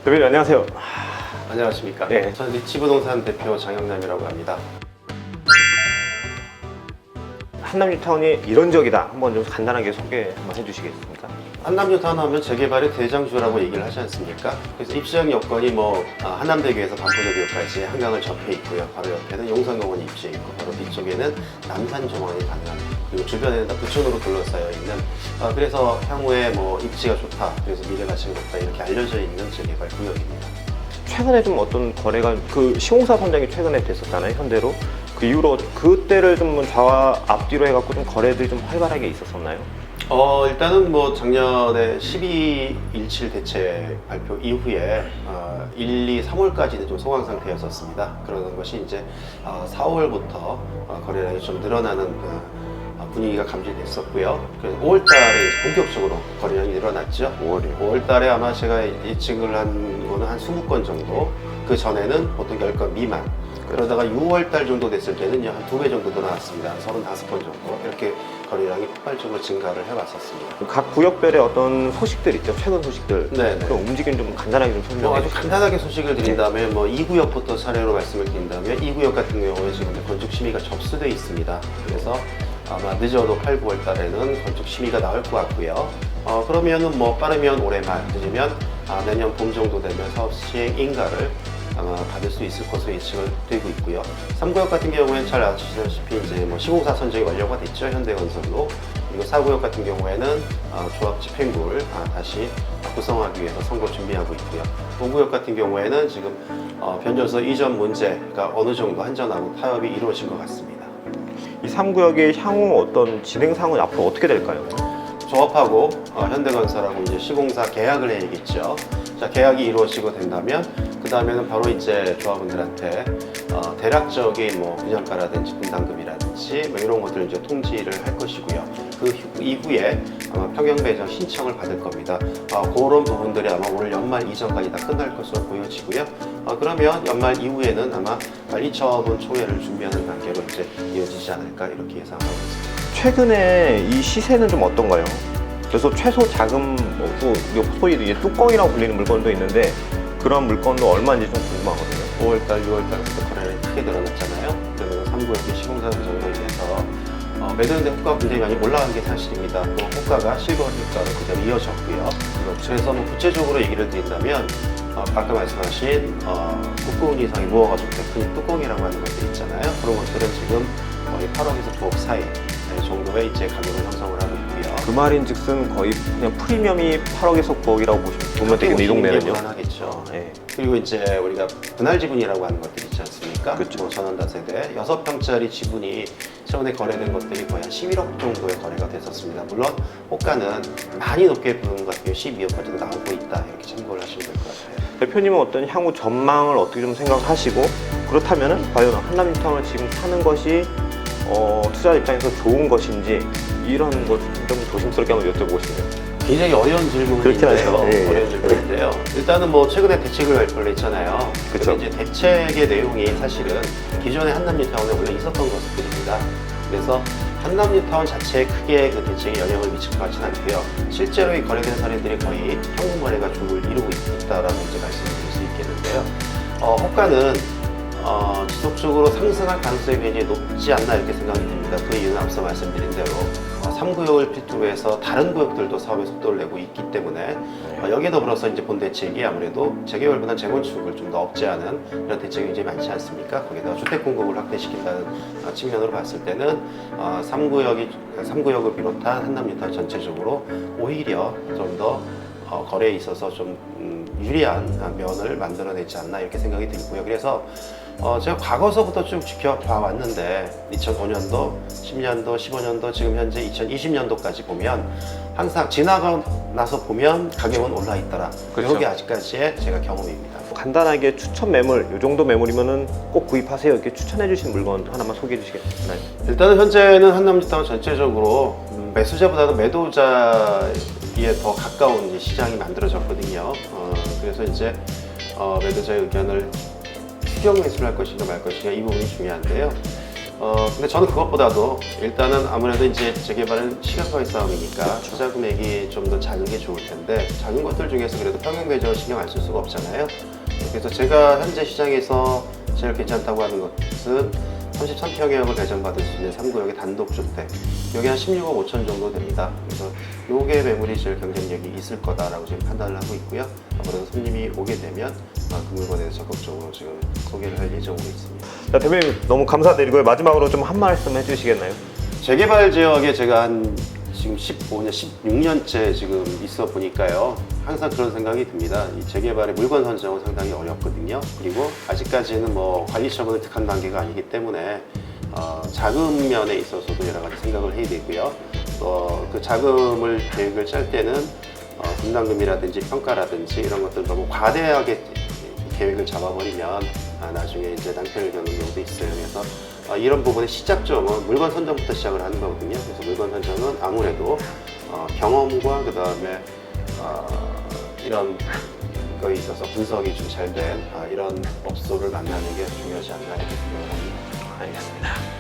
대표님 안녕하세요. 안녕하십니까. 네. 저는 리치부동산 대표 장영남이라고 합니다. 한남뉴타운이 이런 지역이다. 한번 좀 간단하게 소개 한번 해주시겠습니까? 한남뉴타운 하면 재개발의 대장주라고 얘기를 하지 않습니까? 그래서 입지형 여건이 한남대교에서 반포대교까지 한강을 접해 있고요. 바로 옆에는 용산공원이 입지해 있고, 바로 뒤쪽에는 남산정원이 가능한, 그리고 주변에는 다 부촌으로 둘러싸여 있는, 그래서 향후에 입지가 좋다, 그래서 미래 가치가 높다, 이렇게 알려져 있는 재개발 구역입니다. 최근에 좀 어떤 거래가 시공사 선정이 최근에 됐었잖아요, 현대로. 그 이후로 그때를 좀 좌와 앞뒤로 해갖고 좀 거래들이 좀 활발하게 있었었나요? 일단은 작년에 12.17 대책 발표 이후에 1, 2, 3월까지는 좀 소강 상태였었습니다. 그러는 것이 이제 4월부터 거래량이 좀 늘어나는 분위기가 감지됐었고요. 그래서 5월달에 본격적으로 거래량이 늘어났죠. 5월달에 아마 제가 예측을 한 거는 한 20건 정도, 그 전에는 보통 10건 미만. 그러다가 6월달 정도 됐을 때는 한 2배 정도 늘어났습니다. 35건 정도. 이렇게 거래량이 폭발적으로 증가를 해왔었습니다. 각 구역별의 어떤 소식들 있죠, 최근 소식들. 네네. 그 움직임 좀 간단하게 좀 설명해 아주 주시죠. 간단하게 소식을 드린다면 2구역부터 차례로 말씀을 드린다면 2구역 같은 경우에 지금 건축 심의가 접수되어 있습니다. 그래서 아마 늦어도 8, 9월 달에는 건축 심의가 나올 것 같고요. 그러면은 빠르면 올해 말, 늦으면 내년 봄 정도 되면 사업 시행 인가를 아마 받을 수 있을 것으로 예측을 되고 있고요. 3구역 같은 경우에는 잘 아시다시피 이제 시공사 선정이 완료가 됐죠, 현대건설로. 그리고 4구역 같은 경우에는 조합 집행부를 다시 구성하기 위해서 선거 준비하고 있고요. 5구역 같은 경우에는 지금 변전소 이전 문제가 어느 정도 한전하고 타협이 이루어진 것 같습니다. 이 3구역의 향후 어떤 진행 상황은 앞으로 어떻게 될까요? 조합하고 현대건설하고 이제 시공사 계약을 해야겠죠. 자, 계약이 이루어지고 된다면 그 다음에는 바로 이제 조합원들한테 대략적인 분양가라든지 분담금이라든지 이런 것들을 이제 통지를 할 것이고요. 그 이후에 아마 평형 배정 신청을 받을 겁니다. 그런 부분들이 아마 오늘 연말 이전까지 다 끝날 것으로 보여지고요. 그러면 연말 이후에는 아마 관리처분 총회를 준비하는 단계로 이제 이어지지 않을까, 이렇게 예상하고 있습니다. 최근에 이 시세는 좀 어떤가요? 그래서 최소 자금, 소위 이제 뚜껑이라고 불리는 물건도 있는데 그런 물건도 얼마인지 좀 궁금하거든요. 5월달, 6월달부터 거래량이 크게 늘어났잖아요. 그래서 3구역의 시공사 조정으로 인해서 매도연대 호가가 굉장히 많이 올라간 게 사실입니다. 또 호가가 실거래 호가로 그대로 이어졌고요. 그래서 구체적으로 얘기를 드린다면 아까 말씀하신 국군 이상이 모아가지고 큰 뚜껑이라고 하는 것들 있잖아요. 그런 것들은 지금 거의 8억에서 9억 사이 정도의 이제 가격을 형성을 하고 있고요. 그 말인즉슨 거의 그냥 프리미엄이 8억에서 9억이라고 보면 되겠네, 이 동네는요. 무난하겠죠. 네. 그리고 이제 우리가 분할 지분이라고 하는 것들 있지 않습니까? 그렇죠. 전원다세대 6평짜리 지분이 최근에 거래된 것들이 거의 한 11억 정도의 거래가 됐었습니다. 물론 호가는 많이 높게 부르는 것 같아요. 12억까지도 나오고 있다, 이렇게 참고를 하시면 될 것 같아요. 대표님은 어떤 향후 전망을 어떻게 좀 생각하시고, 그렇다면은 과연 한남뉴타운을 지금 사는 것이 투자 입장에서 좋은 것인지, 이런 것 좀 조심스럽게 한번 여쭤보고 싶네요. 굉장히 어려운 그렇긴 하죠. 질문인데요. 예, 예. 어려운 질문인데요. 일단은 최근에 대책을 발표를 했잖아요. 그쵸. 근데 이제 대책의 내용이 사실은 기존의 한남뉴타운에 원래 있었던 것들입니다. 그래서 한남뉴타운 자체에 크게 그 대책에 영향을 미칠 것 같지는 않고요. 실제로 이 거래된 사례들이 거의 현금 거래가 주를 이루고 있다라고 이제 말씀드릴 수 있겠는데요. 호가는 지속적으로 상승할 가능성이 굉장히 높지 않나, 이렇게 생각이 듭니다. 그 이유는 앞서 말씀드린 대로 3구역을 필두로 해서 다른 구역들도 사업의 속도를 내고 있기 때문에 여기에 더불어서 이제 본 대책이 아무래도 재개발보다는 재건축을 좀 더 억제하는 이런 대책이 굉장히 많지 않습니까? 거기다가 주택 공급을 확대시킨다는 측면으로 봤을 때는 3구역을 비롯한 한남뉴타운 전체적으로 오히려 좀 더 거래에 있어서 좀 유리한 면을 만들어내지 않나, 이렇게 생각이 들고요. 그래서 제가 과거서부터 쭉 지켜봐 왔는데 2005년도, 10년도, 15년도, 지금 현재 2020년도까지 보면 항상 지나고 나서 보면 가격은 올라 있더라. 그렇죠. 여기 아직까지의 제가 경험입니다. 간단하게 추천 매물, 이 정도 매물이면은 꼭 구입하세요, 이렇게 추천해 주신 물건 하나만 소개해 주시겠나요? 일단은 현재는 한남뉴타운 전체적으로 매수자보다는 매도자의 더 가까운 이제 시장이 만들어졌거든요. 그래서 이제 매도자의 의견을 수경 매수를 할 것인가 말 것인가 이 부분이 중요한데요. 근데 저는 그것보다도 일단은 아무래도 이제 재개발은 시간과의 싸움이니까 투자 금액이 좀 더 작은 게 좋을 텐데 작은 것들 중에서 그래도 평형 배정을 신경 안 쓸 수가 없잖아요. 그래서 제가 현재 시장에서 제일 괜찮다고 하는 것은 33평형을 배정받을 수 있는 3구역의 단독주택. 여기 한 16억 5천 정도 됩니다. 그래서 요게 매물이 제일 경쟁력이 있을 거다라고 지금 판단을 하고 있고요. 아무래도 손님이 오게 되면 그 물건에 대해서 적극적으로 지금 소개를 할 예정으로 있습니다. 자, 대표님 너무 감사드리고요. 마지막으로 좀 한 말씀 해주시겠나요? 재개발 지역에 제가 한 지금 15년, 16년째 지금 있어 보니까요. 항상 그런 생각이 듭니다. 이 재개발의 물건 선정은 상당히 어렵거든요. 그리고 아직까지는 뭐 관리 처분을 득한 단계가 아니기 때문에 자금 면에 있어서도 여러 가지 생각을 해야 되고요. 그 자금을 계획을 짤 때는 분담금이라든지 평가라든지 이런 것들 너무 과대하게 계획을 잡아버리면 나중에 이제 낭패를 겪는 경우도 있어요. 그래서 이런 부분의 시작점은 물건 선정부터 시작을 하는 거거든요. 그래서 물건 선정은 아무래도 경험과 그 다음에 이런 거에 있어서 분석이 좀 잘 된 이런 업소를 만나는 게 중요하지 않나 이렇게 생각을 합니다. 알겠습니다.